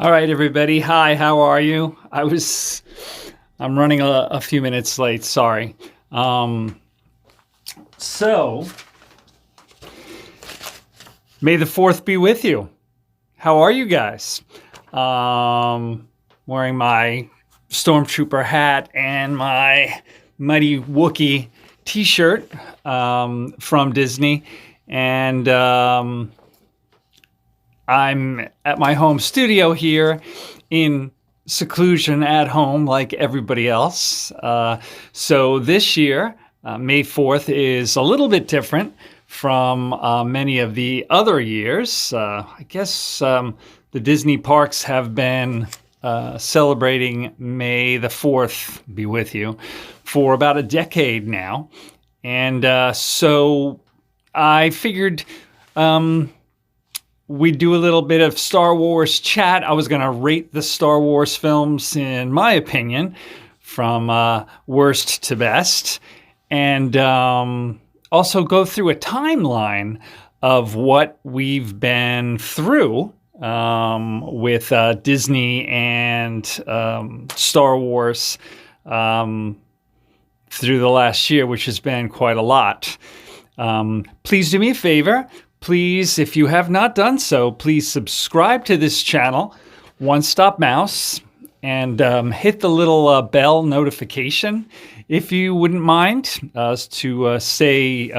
All right, everybody. Hi, how are you? I'm running a few minutes late. Sorry. Um, so, may the 4th be with you. How are you guys? Wearing my Stormtrooper hat and my Mighty Wookiee t-shirt from Disney. And I'm at my home studio here in seclusion at home like everybody else. So this year, May 4th is a little bit different from many of the other years. I guess the Disney parks have been celebrating May the 4th be with you for about a decade now. And so I figured we'd do a little bit of Star Wars chat. I was going to rate the Star Wars films, in my opinion, from worst to best, and also go through a timeline of what we've been through with Disney and Star Wars through the last year, which has been quite a lot. Please do me a favor. Please, if you have not done so, please subscribe to this channel, One Stop Mouse, and hit the little bell notification, if you wouldn't mind, to stay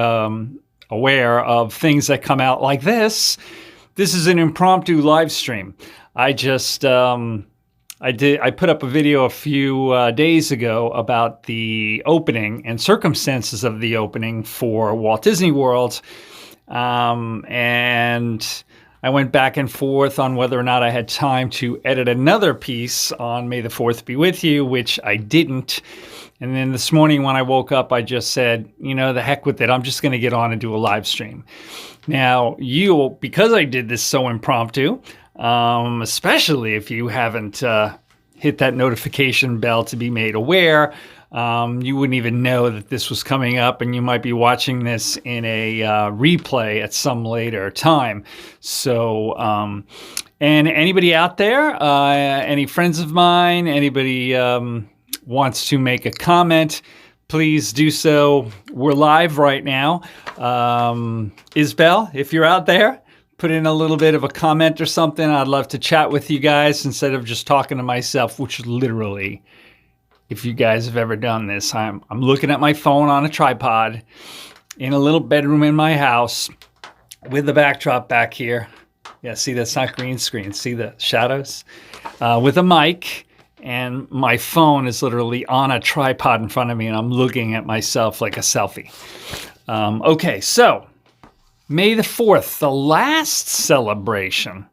aware of things that come out like this. This is an impromptu live stream. I put up a video a few days ago about the opening and circumstances of the opening for Walt Disney World. And I went back and forth on whether or not I had time to edit another piece on May the 4th be with you, which I didn't. And then this morning when I woke up, I just said, the heck with it. I'm just going to get on and do a live stream. Now, because I did this so impromptu, especially if you haven't hit that notification bell to be made aware, you wouldn't even know that this was coming up, and you might be watching this in a replay at some later time. So, and anybody out there, any friends of mine, anybody wants to make a comment, please do so. We're live right now. Isabel, if you're out there, put in a little bit of a comment or something. I'd love to chat with you guys instead of just talking to myself, which literally, if you guys have ever done this, I'm looking at my phone on a tripod in a little bedroom in my house with the backdrop back here. Yeah, see, that's not green screen. See the shadows? With a mic, and my phone is literally on a tripod in front of me, and I'm looking at myself like a selfie. Okay, so May the 4th, the last celebration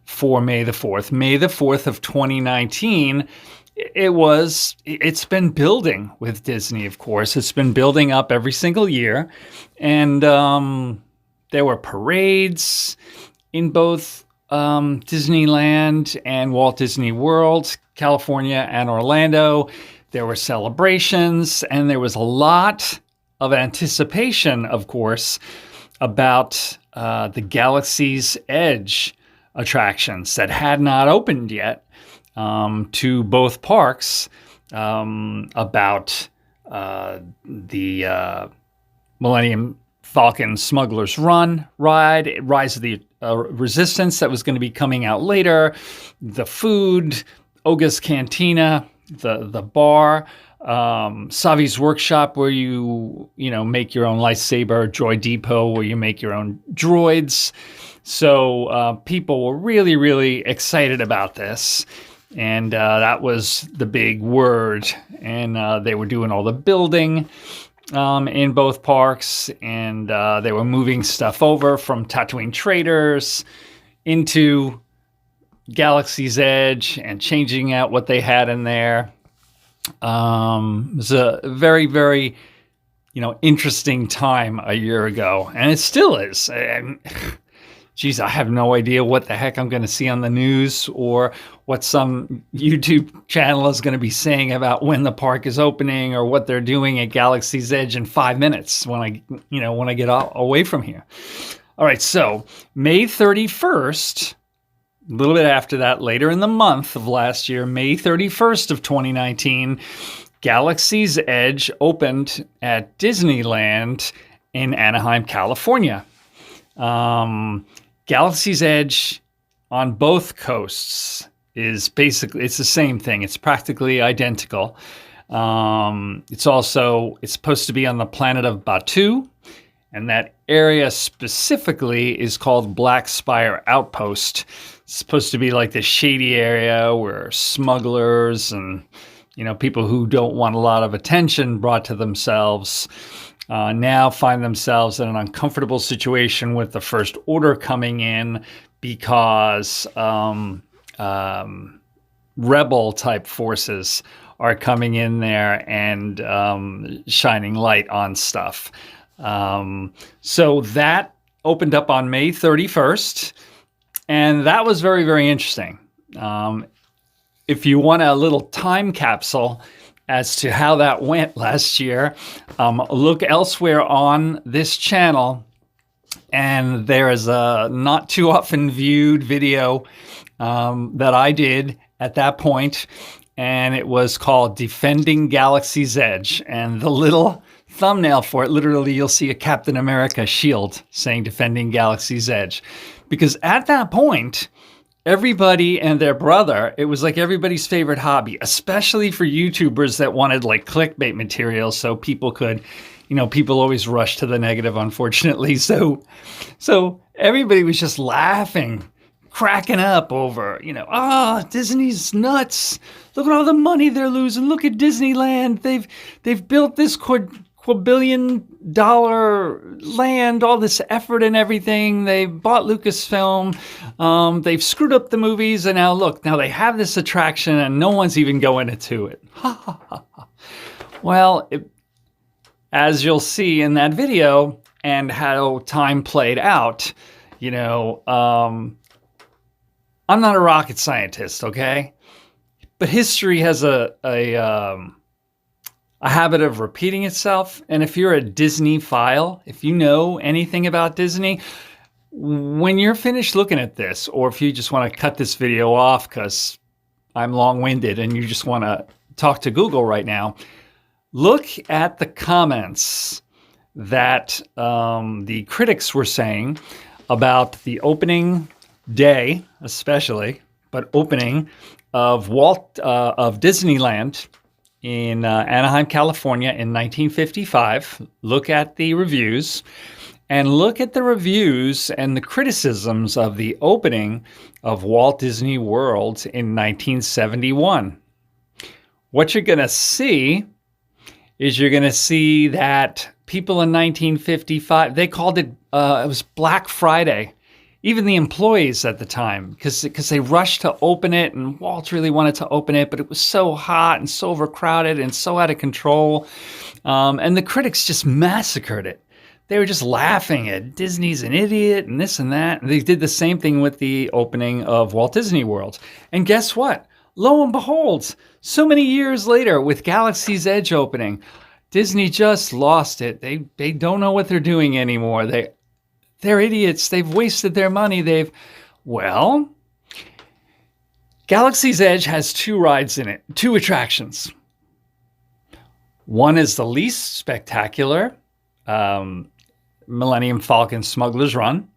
for May the 4th of 2019, it's been building with Disney, of course. It's been building up every single year. And there were parades in both Disneyland and Walt Disney World, California and Orlando. There were celebrations, and there was a lot of anticipation, of course, about the Galaxy's Edge attractions that had not opened yet. To both parks about the Millennium Falcon Smuggler's Run ride, Rise of the Resistance that was going to be coming out later, the food, Oga's Cantina, the bar, Savi's Workshop where you make your own lightsaber, Droid Depot where you make your own droids. So people were really, really excited about this. And that was the big word. And they were doing all the building in both parks. And they were moving stuff over from Tatooine Traders into Galaxy's Edge and changing out what they had in there. It was a very, very, interesting time a year ago. And it still is. Geez, I have no idea what the heck I'm going to see on the news or what some YouTube channel is going to be saying about when the park is opening or what they're doing at Galaxy's Edge in 5 minutes when I get away from here. All right, so May 31st A little bit after that, later in the month of last year, May 31st of 2019, Galaxy's Edge opened at Disneyland in Anaheim, California. Galaxy's Edge on both coasts is basically, it's the same thing. It's practically identical. It's supposed to be on the planet of Batuu, and that area specifically is called Black Spire Outpost. It's supposed to be like the shady area where smugglers and, people who don't want a lot of attention brought to themselves now find themselves in an uncomfortable situation with the First Order coming in because rebel-type forces are coming in there and shining light on stuff. So that opened up on May 31st, and that was very, very interesting. If you want a little time capsule as to how that went last year, look elsewhere on this channel, and there is a not too often viewed video that I did at that point, and it was called Defending Galaxy's Edge. And the little thumbnail for it, literally you'll see a Captain America shield saying Defending Galaxy's Edge. Because at that point, everybody and their brother, it was like everybody's favorite hobby, especially for YouTubers that wanted like clickbait material so people could, people always rush to the negative, unfortunately. So everybody was just laughing, cracking up over, Disney's nuts. Look at all the money they're losing. Look at Disneyland. They've built this quadrillion-dollar land, all this effort and everything. They bought Lucasfilm. They've screwed up the movies, and now they have this attraction, and no one's even going into it. Well, as you'll see in that video and how time played out, I'm not a rocket scientist, okay? But history has a habit of repeating itself. And if you're a Disney file, if you know anything about Disney, when you're finished looking at this, or if you just want to cut this video off because I'm long-winded and you just want to talk to Google right now, look at the comments that the critics were saying about the opening day, especially, but opening of Disneyland in Anaheim, California in 1955. Look at the reviews, and look at the reviews and the criticisms of the opening of Walt Disney World in 1971. What you're going to see is that people in 1955, they called it, it was Black Friday. Even the employees at the time, because they rushed to open it, and Walt really wanted to open it, but it was so hot and so overcrowded and so out of control. And the critics just massacred it. They were just laughing at Disney's an idiot and this and that. And they did the same thing with the opening of Walt Disney World. And guess what? Lo and behold, so many years later with Galaxy's Edge opening, Disney just lost it. They don't know what they're doing anymore. They're idiots. They've wasted their money. Galaxy's Edge has two rides in it, two attractions. One is the least spectacular, Millennium Falcon Smuggler's Run.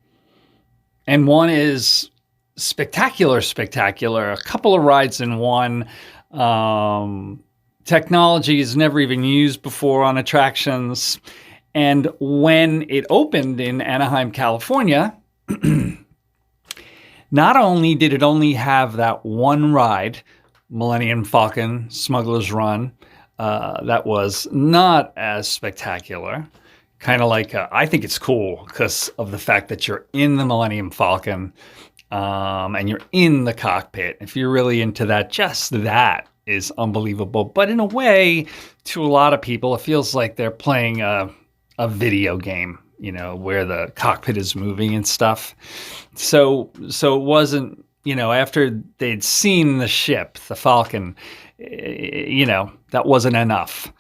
And one is spectacular, a couple of rides in one. Technology is never even used before on attractions. And when it opened in Anaheim, California, not only did it only have that one ride, Millennium Falcon Smuggler's Run, that was not as spectacular. Kind of like, I think it's cool because of the fact that you're in the Millennium Falcon and you're in the cockpit. If you're really into that, just that is unbelievable. But in a way, to a lot of people, it feels like they're playing a video game, where the cockpit is moving and stuff. So it wasn't, after they'd seen the ship, the Falcon, that wasn't enough.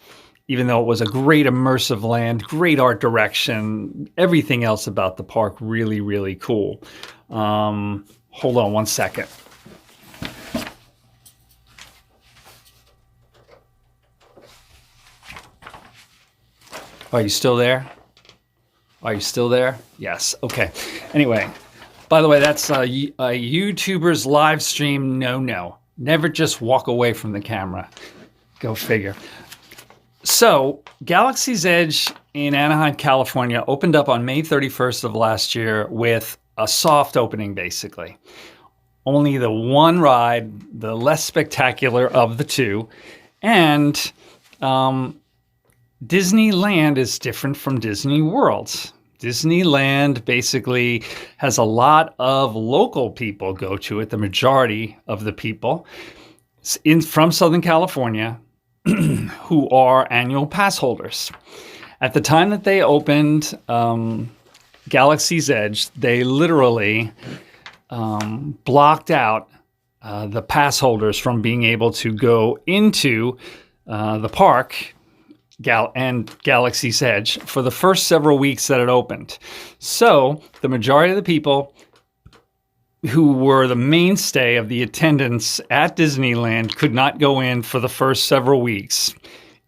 Even though it was a great immersive land, great art direction, everything else about the park really, really cool. Hold on one second. Are you still there? Are you still there? Yes. Okay. Anyway, by the way, that's a YouTuber's live stream. No. Never just walk away from the camera. Go figure. So, Galaxy's Edge in Anaheim, California opened up on May 31st of last year with a soft opening, basically. Only the one ride, the less spectacular of the two. And Disneyland is different from Disney World. Disneyland basically has a lot of local people go to it, the majority of the people from Southern California who are annual pass holders. At the time that they opened Galaxy's Edge, they literally blocked out the pass holders from being able to go into the park and Galaxy's Edge for the first several weeks that it opened. So the majority of the people who were the mainstay of the attendance at Disneyland could not go in for the first several weeks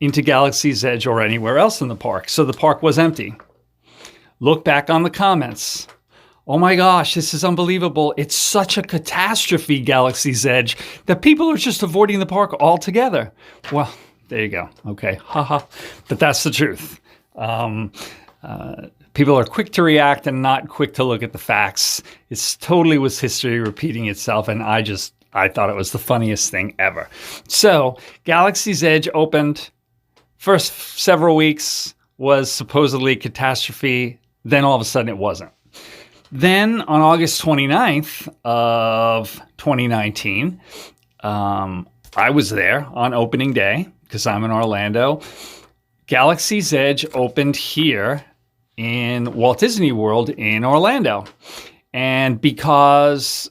into Galaxy's Edge or anywhere else in the park. So the park was empty. Look back on the comments. Oh my gosh, this is unbelievable. It's such a catastrophe, Galaxy's Edge, that people are just avoiding the park altogether. Well, there you go. Okay. Haha. But that's the truth. People are quick to react and not quick to look at the facts. It's totally was history repeating itself. And I thought it was the funniest thing ever. So Galaxy's Edge opened. First several weeks was supposedly catastrophe. Then all of a sudden it wasn't. Then on August 29th of 2019, I was there on opening day because I'm in Orlando. Galaxy's Edge opened here in Walt Disney World in Orlando. And because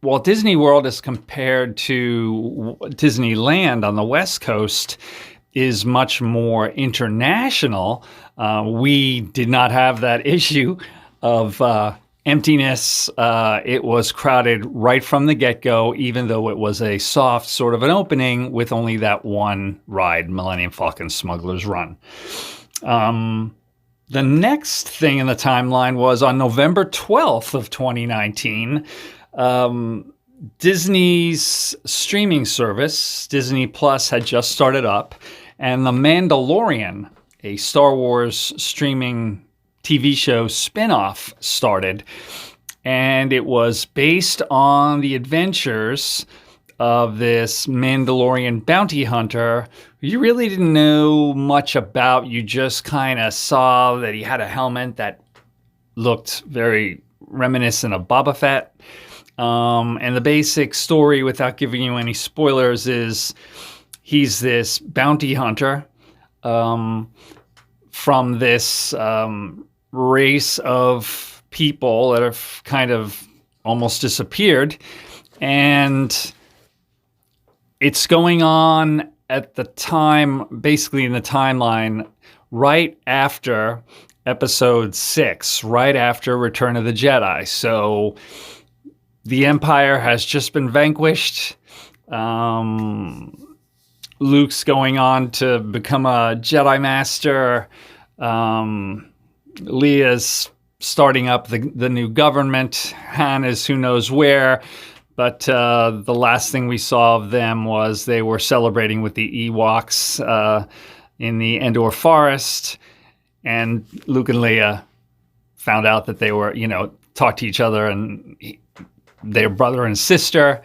Walt Disney World as compared to Disneyland on the West Coast is much more international, we did not have that issue of emptiness. It was crowded right from the get-go, even though it was a soft sort of an opening with only that one ride, Millennium Falcon Smuggler's Run. The next thing in the timeline was on November 12th of 2019, Disney's streaming service, Disney Plus, had just started up, and The Mandalorian, a Star Wars streaming TV show spinoff, started. And it was based on the adventures of this Mandalorian bounty hunter who you really didn't know much about. You just kind of saw that he had a helmet that looked very reminiscent of Boba Fett. And the basic story, without giving you any spoilers, is he's this bounty hunter from this race of people that have kind of almost disappeared. And it's going on at the time, basically in the timeline, right after Episode 6, right after Return of the Jedi. So the Empire has just been vanquished. Luke's going on to become a Jedi Master. Leia's starting up the new government. Han is who knows where. But the last thing we saw of them was they were celebrating with the Ewoks in the Endor Forest. And Luke and Leia found out that they were, talked to each other and they're brother and sister.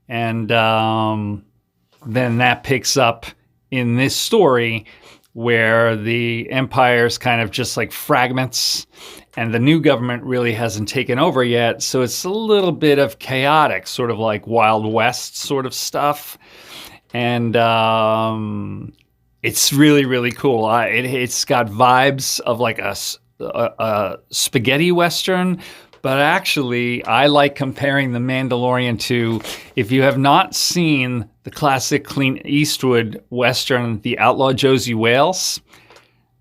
And then that picks up in this story where the Empire's kind of just like fragments and the new government really hasn't taken over yet. So it's a little bit of chaotic, sort of like Wild West sort of stuff. And it's really, really cool. It's got vibes of like a spaghetti Western. But actually, I like comparing The Mandalorian to, if you have not seen the classic Clint Eastwood Western, The Outlaw Josey Wales,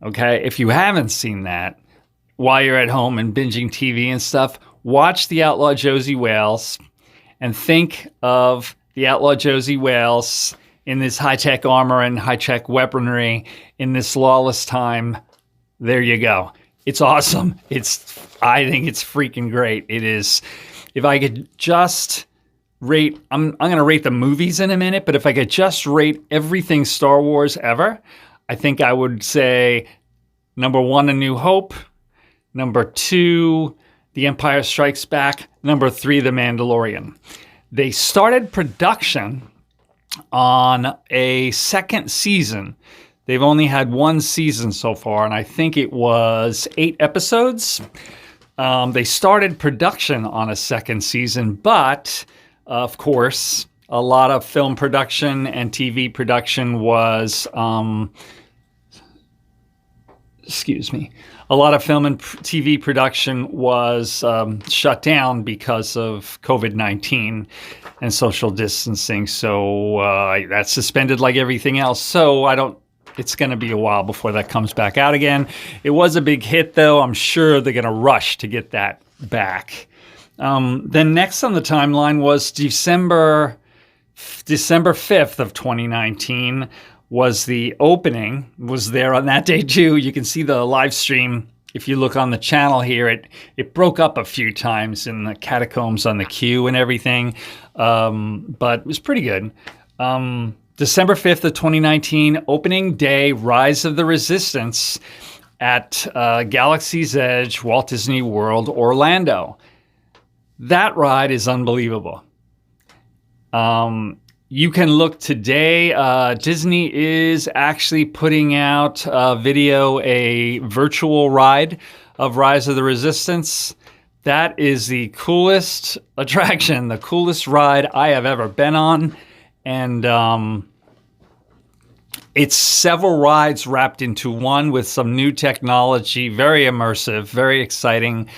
okay, if you haven't seen that, while you're at home and binging TV and stuff, watch the Outlaw Josey Wales and think of the Outlaw Josey Wales in this high-tech armor and high-tech weaponry in this lawless time. There you go. It's awesome. I think it's freaking great. It is. If I could just rate, I'm going to rate the movies in a minute, but if I could just rate everything Star Wars ever, I think I would say number 1, A New Hope. Number 2, The Empire Strikes Back. Number 3, The Mandalorian. They started production on a second season. They've only had one season so far, and I think it was 8 episodes. They started production on a second season, but of course, a lot of film production and TV production was, a lot of film and TV production was shut down because of COVID-19 and social distancing. So that's suspended like everything else. So it's going to be a while before that comes back out again. It was a big hit, though. I'm sure they're going to rush to get that back. Then next on the timeline was December 5th of 2019 was the opening. Was there on that day too. You can see the live stream. If you look on the channel here, it broke up a few times in the catacombs on the queue and everything, but it was pretty good. December 5th of 2019, opening day, Rise of the Resistance at Galaxy's Edge, Walt Disney World, Orlando. That ride is unbelievable. You can look today. Disney is actually putting out a virtual ride of Rise of the Resistance. That is the coolest attraction, the coolest ride I have ever been on. And it's several rides wrapped into one with some new technology, very immersive, very exciting.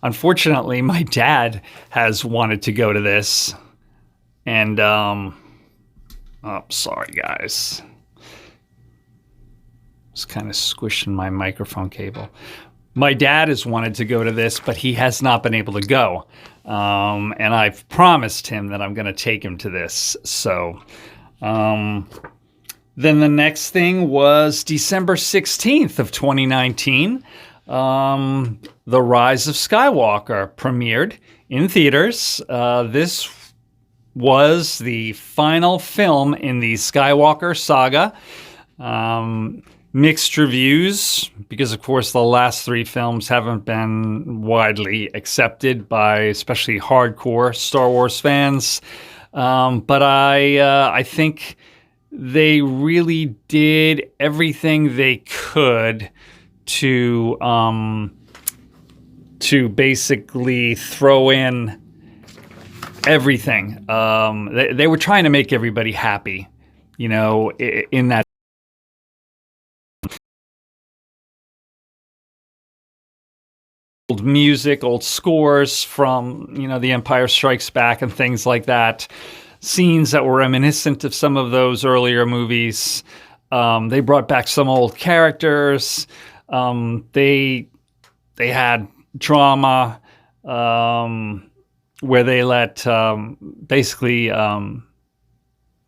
Unfortunately, my dad has wanted to go to this. And, sorry, guys. Just kind of squishing my microphone cable. My dad has wanted to go to this, but he has not been able to go. And I've promised him that I'm going to take him to this. So, then the next thing was December 16th of 2019. The Rise of Skywalker premiered in theaters. This was the final film in the Skywalker saga. Mixed reviews, because of course the last 3 films haven't been widely accepted by especially hardcore Star Wars fans. But I think they really did everything they could to basically throw in everything. They were trying to make everybody happy, in that old music, old scores from, The Empire Strikes Back and things like that. Scenes that were reminiscent of some of those earlier movies. They brought back some old characters. They had drama where they let basically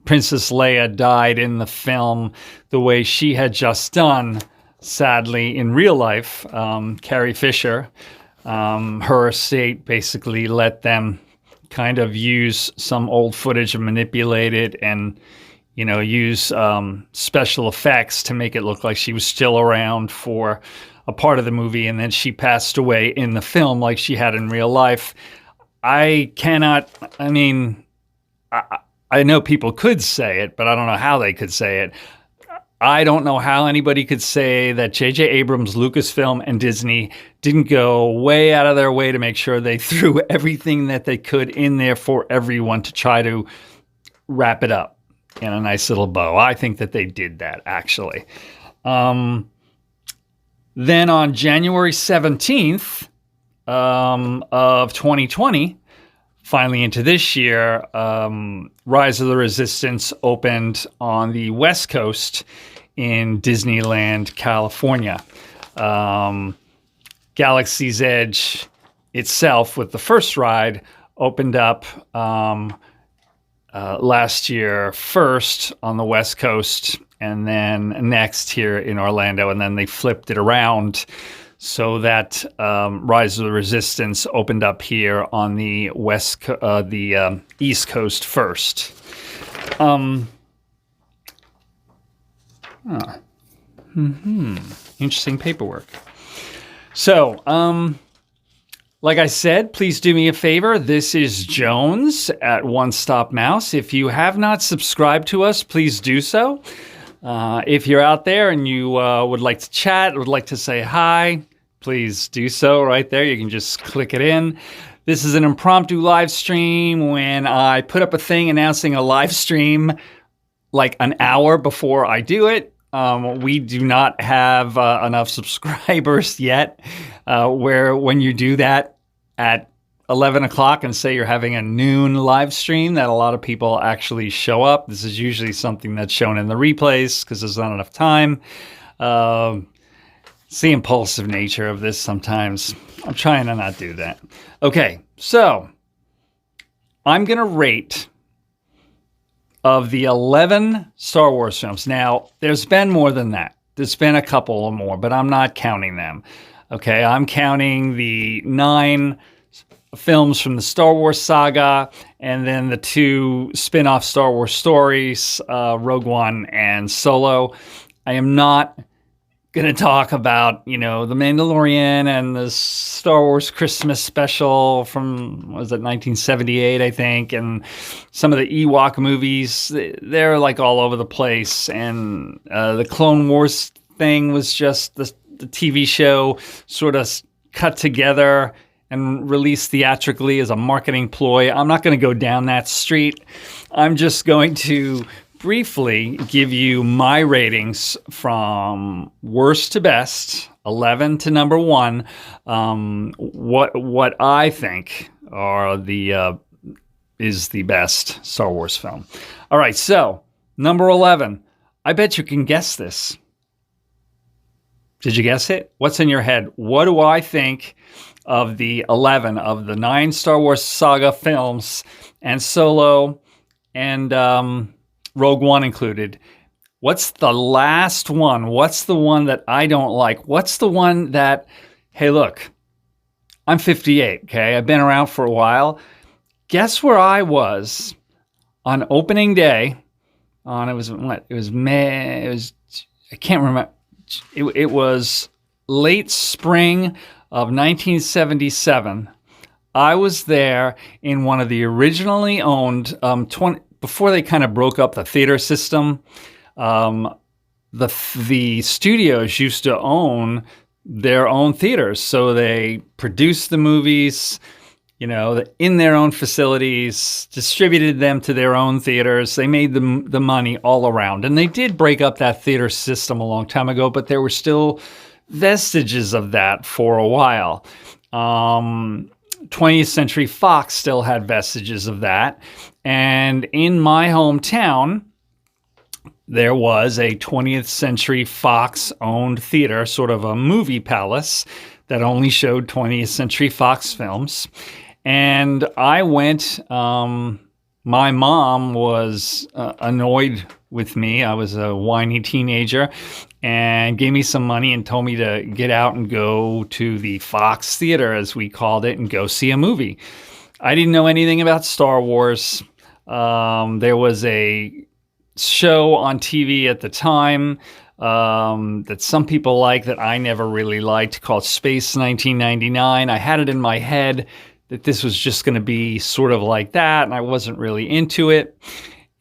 Princess Leia died in the film the way she had just done, sadly, in real life. Carrie Fisher, her estate basically let them kind of use some old footage and manipulate it and use special effects to make it look like she was still around for a part of the movie, and then she passed away in the film like she had in real life. I know people could say it, but I don't know how they could say it. I don't know how anybody could say that J.J. Abrams, Lucasfilm, and Disney didn't go way out of their way to make sure they threw everything that they could in there for everyone to try to wrap it up in a nice little bow. I think that they did that, actually. Then on January 17th of 2020, finally into this year, Rise of the Resistance opened on the West Coast in Disneyland, California. Galaxy's Edge itself, with the first ride, opened up last year first on the West Coast, and then next here in Orlando, and then they flipped it around so that Rise of the Resistance opened up here on the East Coast first. Interesting paperwork. So, like I said, please do me a favor. This is Jones at One Stop Mouse. If you have not subscribed to us, please do so. If you're out there and you would like to chat, would like to say hi, please do so right there. You can just click it in. This is an impromptu live stream. When I put up a thing announcing a live stream like an hour before I do it, we do not have enough subscribers yet, where when you do that at 11 o'clock and say you're having a noon live stream, that a lot of people actually show up. This is usually something that's shown in the replays because there's not enough time. It's the impulsive nature of this sometimes. I'm trying to not do that. Okay, so I'm going to rate of the 11 Star Wars films. Now, there's been more than that. There's been a couple or more, but I'm not counting them. Okay, I'm counting the 9 films from the Star Wars saga, and then the 2 spin-off Star Wars stories, Rogue One and Solo. I am not going to talk about, The Mandalorian and the Star Wars Christmas special from, 1978, I think, and some of the Ewok movies. They're like all over the place, and the Clone Wars thing was just the TV show sort of cut together and released theatrically as a marketing ploy. I'm not going to go down that street. I'm just going to briefly give you my ratings from worst to best, 11 to number 1, what I think are is the best Star Wars film. All right, so number 11. I bet you can guess this. Did you guess it? What's in your head? What do I think of the 11 of the 9 Star Wars saga films, and Solo and Rogue One included? What's the last one? What's the one that I don't like? What's the one that, hey, look, I'm 58, okay? I've been around for a while. Guess where I was on opening day on, I can't remember. It was late spring of 1977. I was there in one of the originally owned, before they kind of broke up the theater system, the studios used to own their own theaters. So they produced the movies, in their own facilities, distributed them to their own theaters. They made the money all around. And they did break up that theater system a long time ago, but there were still vestiges of that for a while. 20th Century Fox still had vestiges of that. And in my hometown, there was a 20th Century Fox owned theater, sort of a movie palace that only showed 20th Century Fox films. And I went, my mom was annoyed with me. I was a whiny teenager, and gave me some money and told me to get out and go to the Fox Theater, as we called it, and go see a movie. I didn't know anything about Star Wars. There was a show on TV at the time that some people like that I never really liked, called Space 1999. I had it in my head that this was just going to be sort of like that, and I wasn't really into it.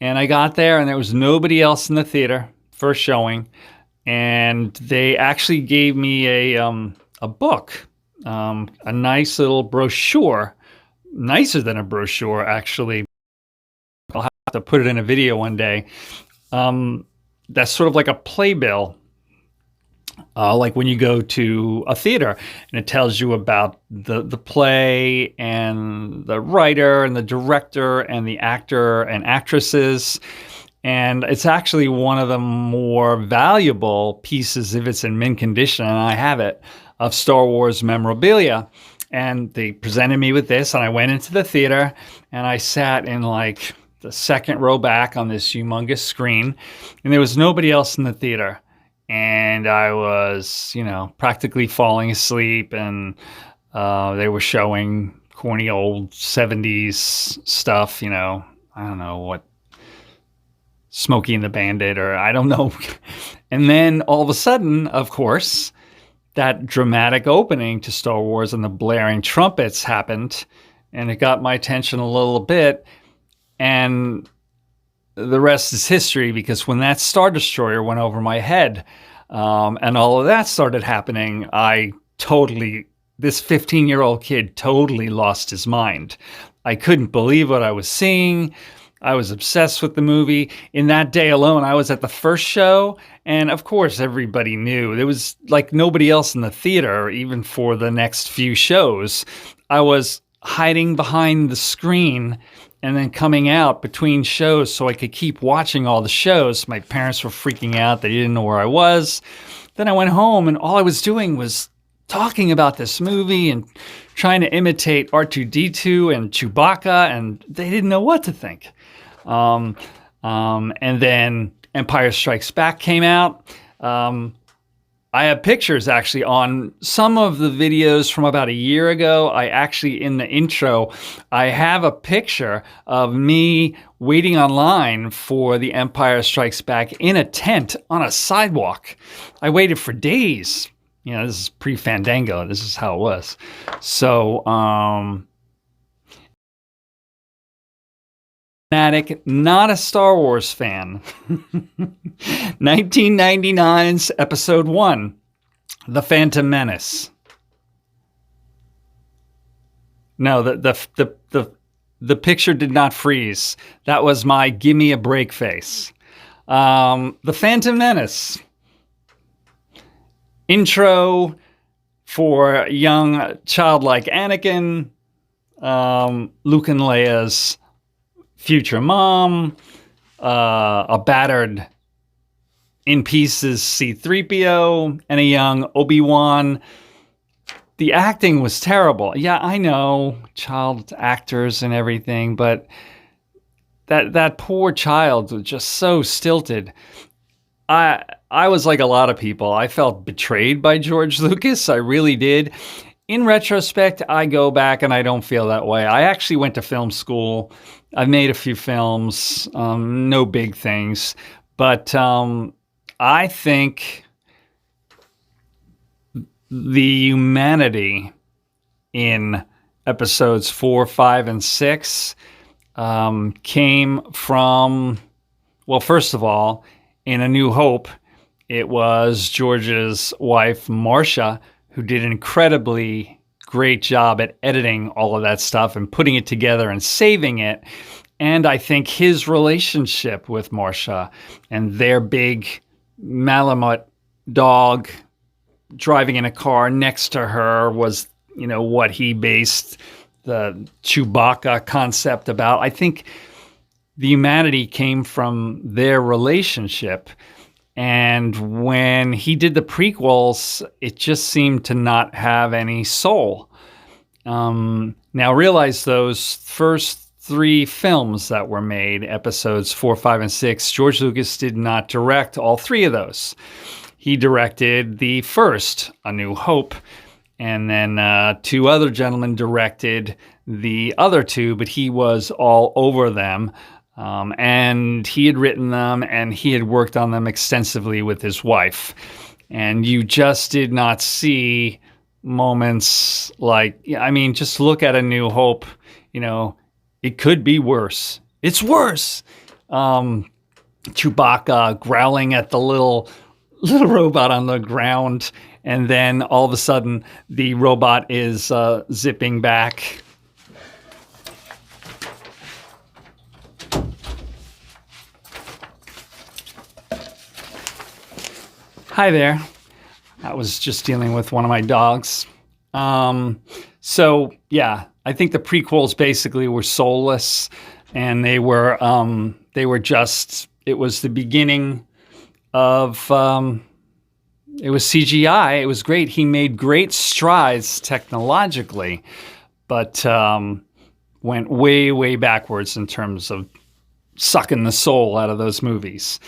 And I got there, and there was nobody else in the theater, first showing, and they actually gave me a book, a nice little brochure, nicer than a brochure, actually. I'll have to put it in a video one day. That's sort of like a playbill. Like when you go to a theater and it tells you about the play and the writer and the director and the actor and actresses. And it's actually one of the more valuable pieces if it's in mint condition, and I have it. of Star Wars memorabilia. And they presented me with this, and I went into the theater, and I sat in like the second row back on this humongous screen, and there was nobody else in the theater. And I was, practically falling asleep, and they were showing corny old 70s stuff, I don't know what, Smokey and the Bandit, or I don't know. And then all of a sudden, of course, that dramatic opening to Star Wars and the blaring trumpets happened, and it got my attention a little bit. And the rest is history, because when that Star Destroyer went over my head, and all of that started happening, this 15-year-old kid totally lost his mind. I couldn't believe what I was seeing. I was obsessed with the movie. In that day alone, I was at the first show, and of course, everybody knew. There was like nobody else in the theater, even for the next few shows. I was hiding behind the screen and then coming out between shows so I could keep watching all the shows. My parents were freaking out. They didn't know where I was. Then I went home, and all I was doing was talking about this movie and trying to imitate R2-D2 and Chewbacca, and they didn't know what to think. And then Empire Strikes Back came out. I have pictures actually on some of the videos from about a year ago. In the intro, I have a picture of me waiting online for The Empire Strikes Back in a tent on a sidewalk. I waited for days. This is pre-Fandango. This is how it was. So, not a Star Wars fan. 1999's Episode 1, The Phantom Menace. No, the picture did not freeze. That was my gimme a break face. The Phantom Menace. Intro for young, childlike Anakin, Luke and Leia's future mom, a battered, in pieces C-3PO, and a young Obi-Wan. The acting was terrible. Yeah, I know, child actors and everything, but that poor child was just so stilted. I was like a lot of people. I felt betrayed by George Lucas. I really did. In retrospect, I go back and I don't feel that way. I actually went to film school. I've made a few films, no big things. But I think the humanity in episodes 4, 5, and 6 came from, well, first of all, in A New Hope, it was George's wife, Marcia, who did an incredibly great job at editing all of that stuff and putting it together and saving it. And I think his relationship with Marcia and their big Malamute dog driving in a car next to her was, what he based the Chewbacca concept about. I think the humanity came from their relationship. And when he did the prequels, it just seemed to not have any soul. Now realize those first 3 films that were made, episodes 4, 5, and 6, George Lucas did not direct all 3 of those. He directed the first, A New Hope, and then 2 other gentlemen directed the other 2, but he was all over them. And he had written them, and he had worked on them extensively with his wife. And you just did not see moments like, just look at A New Hope. It could be worse. It's worse. Chewbacca growling at the little robot on the ground, and then all of a sudden the robot is zipping back. Hi there. I was just dealing with one of my dogs. So yeah, I think the prequels basically were soulless, and they were just, it was the beginning of, It was CGI. It was great. He made great strides technologically, but went way, way backwards in terms of sucking the soul out of those movies.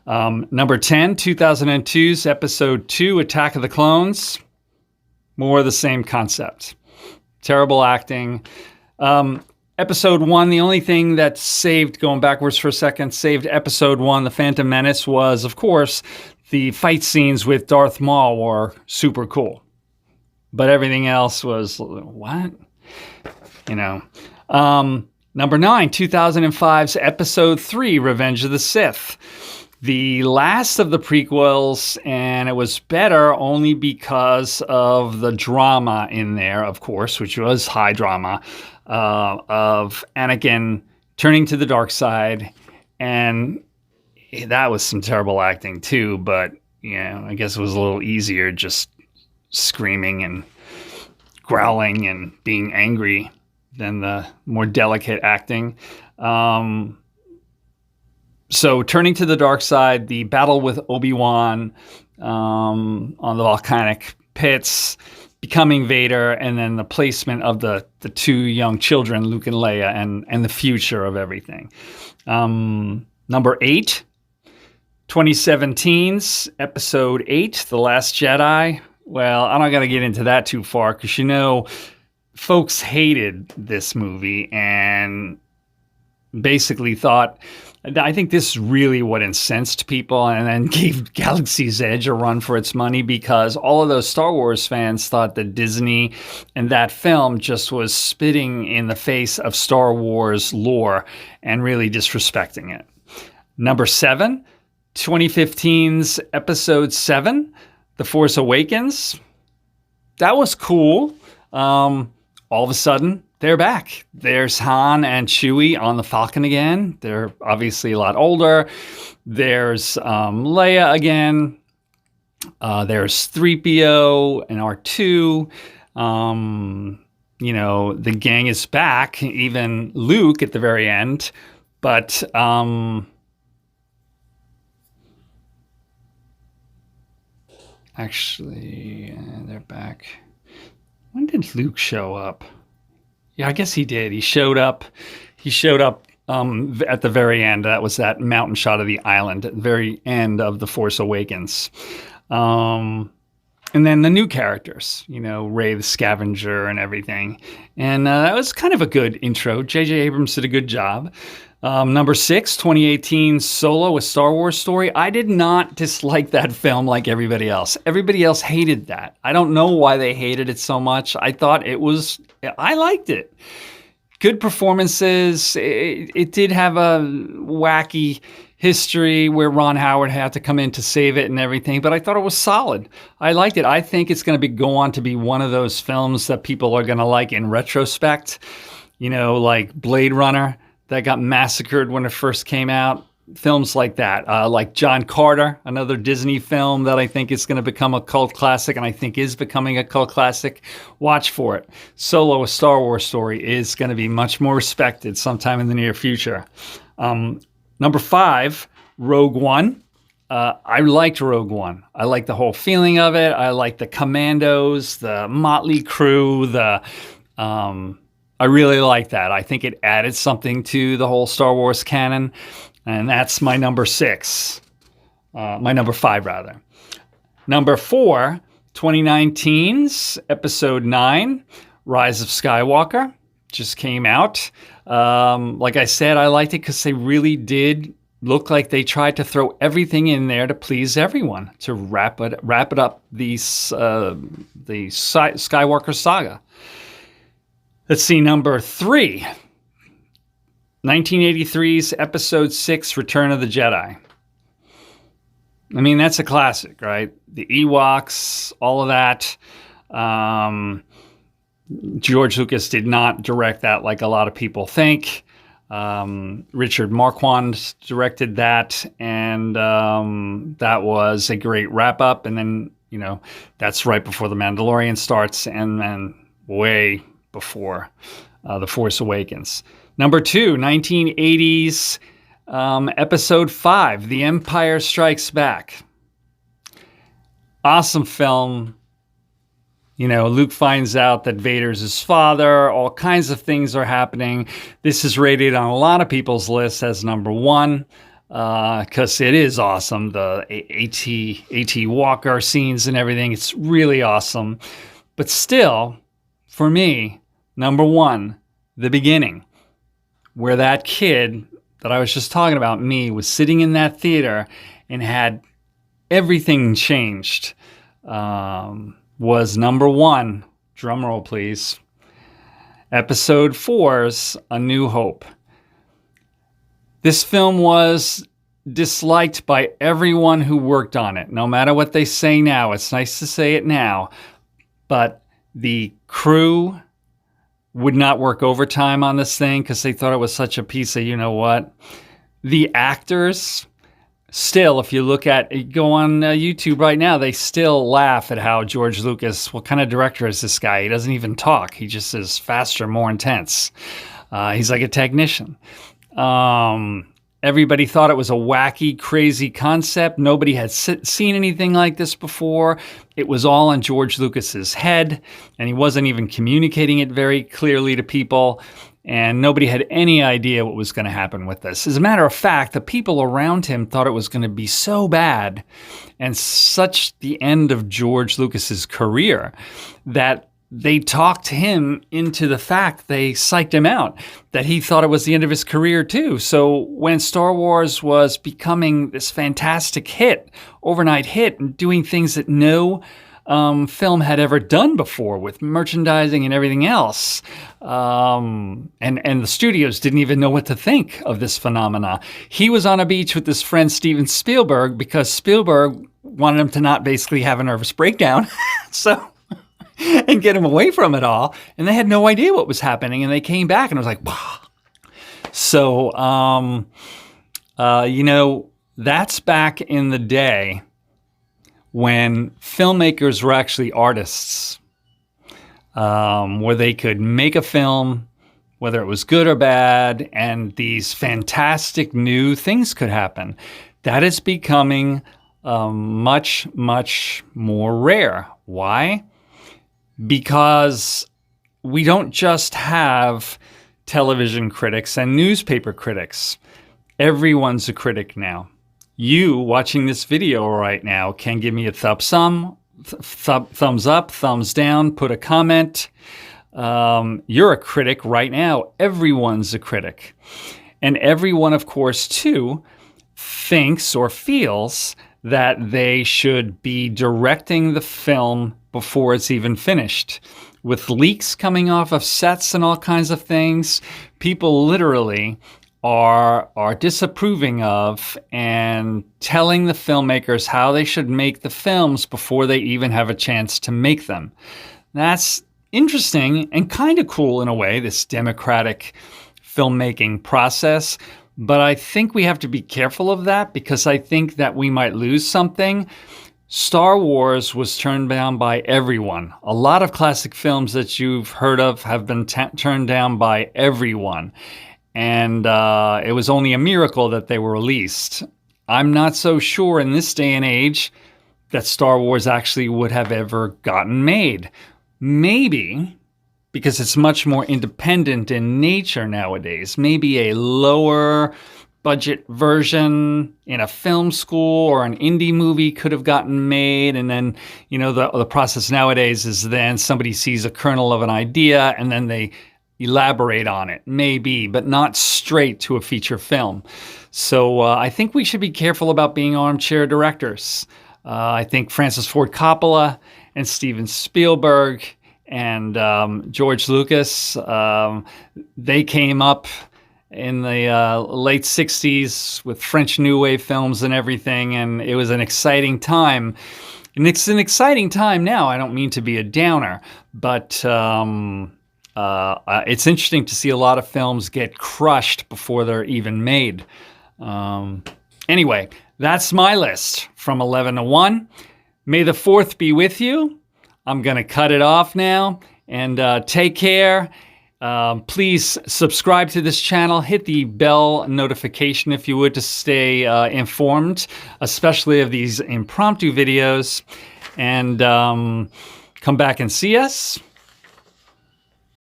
Number 10, 2002's Episode 2, Attack of the Clones. More of the same concept. Terrible acting. Episode 1, the only thing that saved, going backwards for a second, saved Episode 1, The Phantom Menace, was, of course, the fight scenes with Darth Maul were super cool. But everything else was, what? You know. Number 9, 2005's Episode 3, Revenge of the Sith. The last of the prequels, and it was better only because of the drama in there, of course, which was high drama, of Anakin turning to the dark side. And that was some terrible acting too, but I guess it was a little easier just screaming and growling and being angry than the more delicate acting. So turning to the dark side, the battle with Obi-Wan on the volcanic pits, becoming Vader, and then the placement of the two young children, Luke and Leia, and the future of everything. Number 8, 2017's Episode 8, The Last Jedi. Well, I'm not going to get into that too far because, folks hated this movie and basically thought, I think this is really what incensed people and then gave Galaxy's Edge a run for its money, because all of those Star Wars fans thought that Disney and that film just was spitting in the face of Star Wars lore and really disrespecting it. Number 7, 2015's Episode 7, The Force Awakens. That was cool. All of a sudden, they're back. There's Han and Chewie on the Falcon again. They're obviously a lot older. There's Leia again. There's 3PO and R2. The gang is back. Even Luke at the very end. But actually, they're back. When did Luke show up? Yeah, I guess he did. He showed up. At the very end. That was that mountain shot of the island at the very end of The Force Awakens. And then the new characters, Rey the Scavenger and everything. And that was kind of a good intro. J.J. Abrams did a good job. Number 6, 2018 Solo, A Star Wars Story. I did not dislike that film like everybody else. Everybody else hated that. I don't know why they hated it so much. I liked it. Good performances. It did have a wacky history where Ron Howard had to come in to save it and everything, but I thought it was solid. I liked it. I think it's going to go on to be one of those films that people are going to like in retrospect, like Blade Runner that got massacred when it first came out. Films like that, like John Carter, another Disney film that I think is going to become a cult classic, and I think is becoming a cult classic. Watch for it. Solo, A Star Wars Story is going to be much more respected sometime in the near future. Number 5, Rogue One. I liked Rogue One. I liked the whole feeling of it. I liked the commandos, the motley crew, I really like that. I think it added something to the whole Star Wars canon. And that's my number 6. My number 5, rather. Number 4, 2019's Episode 9, Rise of Skywalker. Just came out. Like I said, I liked it because they really did look like they tried to throw everything in there to please everyone, to wrap it up the Skywalker saga. Let's see, number 3, 1983's Episode 6, Return of the Jedi. I mean, that's a classic, right? The Ewoks, all of that. George Lucas did not direct that like a lot of people think. Richard Marquand directed that, and that was a great wrap-up. And then, that's right before The Mandalorian starts, and then way before The Force Awakens. Number 2, 1980s Episode 5, The Empire Strikes Back. Awesome film. You know, Luke finds out that Vader's his father. All kinds of things are happening. This is rated on a lot of people's lists as number one because it is awesome. The AT Walker scenes and everything. It's really awesome. But still, for me, number one, the beginning, where that kid that I was just talking about, me, was sitting in that theater and had everything changed. Was number one, drum roll please, Episode 4's A New Hope. This film was disliked by everyone who worked on it, no matter what they say now. It's nice to say it now, but the crew would not work overtime on this thing because they thought it was such a piece of you-know-what. The actors... Still, if you go on YouTube right now, they still laugh at how George Lucas, what kind of director is this guy? He doesn't even talk. He just is faster, more intense. He's like a technician. Everybody thought it was a wacky, crazy concept. Nobody had seen anything like this before. It was all in George Lucas's head, and he wasn't even communicating it very clearly to people. And nobody had any idea what was going to happen with this. As a matter of fact, the people around him thought it was going to be so bad and such the end of George Lucas's career that they talked him into the fact, they psyched him out, that he thought it was the end of his career too. So when Star Wars was becoming this fantastic hit, overnight hit, and doing things that no film had ever done before with merchandising and everything else. And the studios didn't even know what to think of this phenomena. He was on a beach with his friend Steven Spielberg because Spielberg wanted him to not basically have a nervous breakdown. And get him away from it all. And they had no idea what was happening. And they came back and it was like, wow. So, that's back in the day when filmmakers were actually artists, where they could make a film, whether it was good or bad, and these fantastic new things could happen. That is becoming much, much more rare. Why? Because we don't just have television critics and newspaper critics. Everyone's a critic now. You watching this video right now can give me a thumbs up, thumbs down, put a comment. You're a critic right now. Everyone's a critic. And everyone, of course, too, thinks or feels that they should be directing the film before it's even finished. With leaks coming off of sets and all kinds of things, people literally are disapproving of and telling the filmmakers how they should make the films before they even have a chance to make them. That's interesting and kind of cool in a way, this democratic filmmaking process. But I think we have to be careful of that because I think that we might lose something. Star Wars was turned down by everyone. A lot of classic films that you've heard of have been turned down by everyone. And it was only a miracle that they were released. I'm not so sure in this day and age that Star Wars actually would have ever gotten made. Maybe because it's much more independent in nature nowadays. Maybe a lower budget version in a film school or an indie movie could have gotten made. And then, the process nowadays is then somebody sees a kernel of an idea and then they elaborate on it, maybe, but not straight to a feature film. So I think we should be careful about being armchair directors. I think Francis Ford Coppola and Steven Spielberg and George Lucas, they came up in the late 60s with French New Wave films and everything, and it was an exciting time. And it's an exciting time now. I don't mean to be a downer, but it's interesting to see a lot of films get crushed before they're even made. Anyway, that's my list from 11 to 1. May the 4th be with you. I'm going to cut it off now, and take care. Please subscribe to this channel. Hit the bell notification if you would to stay informed, especially of these impromptu videos. and come back and see us.